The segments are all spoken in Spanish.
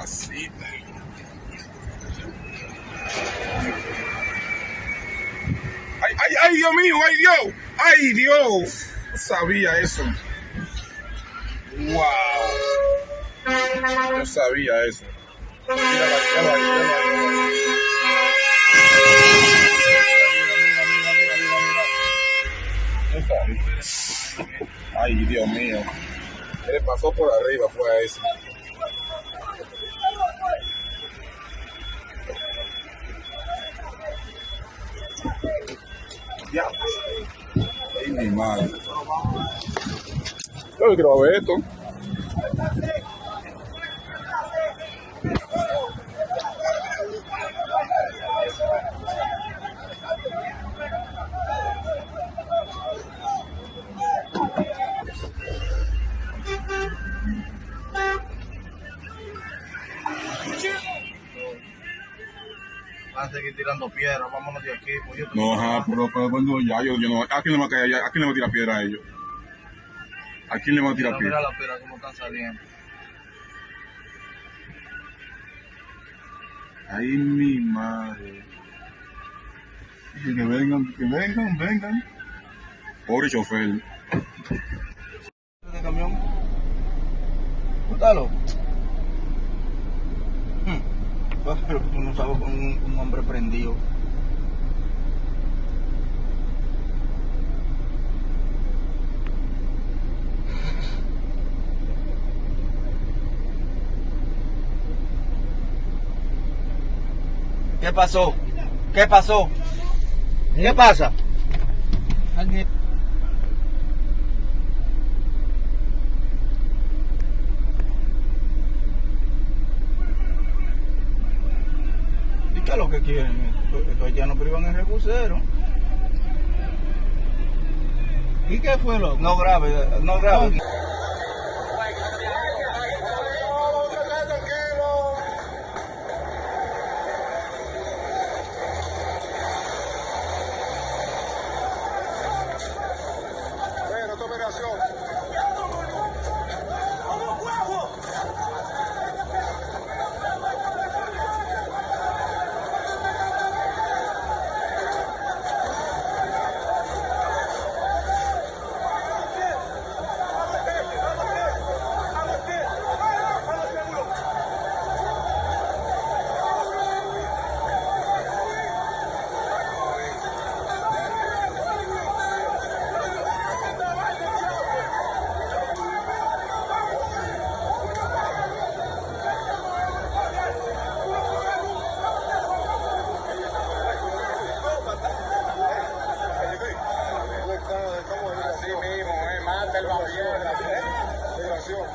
Mamacita. Ay, ay, ay, Dios mío, ay, Dios. Ay, Dios. No sabía eso. Wow. Yo sabía eso. Mírala, ay, Dios mío. ¿Qué le pasó por arriba? Fue a eso. Ya. Ay, mi madre. Yo quiero ver esto. Van a seguir tirando piedras, vámonos de aquí. Pues no, ajá, pero bueno, ya, yo no. ¿A quién le va a caer? ¿A quién le va a tirar piedra a ellos? ¿A quién le va a tirar piedra? Mira las piedras cómo están saliendo. Ay, mi madre. Que vengan. Pobre chofer. ¿De camión? Bótalo. Pero tú no sabes con un hombre prendido. ¿Qué pasó? ¿Qué pasó? ¿Qué pasa? Aquí. ¿Y qué es lo que quieren? Estos ya no privan el rebusero. ¿Y qué fue lo? No grave, no grave. Así mismo, mata el barriera. Migración.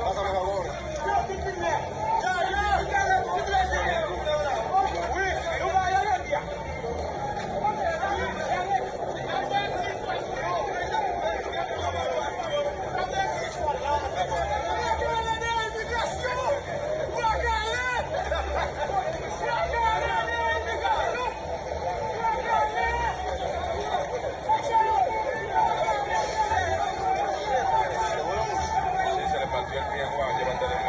Pásame favor. Se le partió el pie a Juan, llévatele.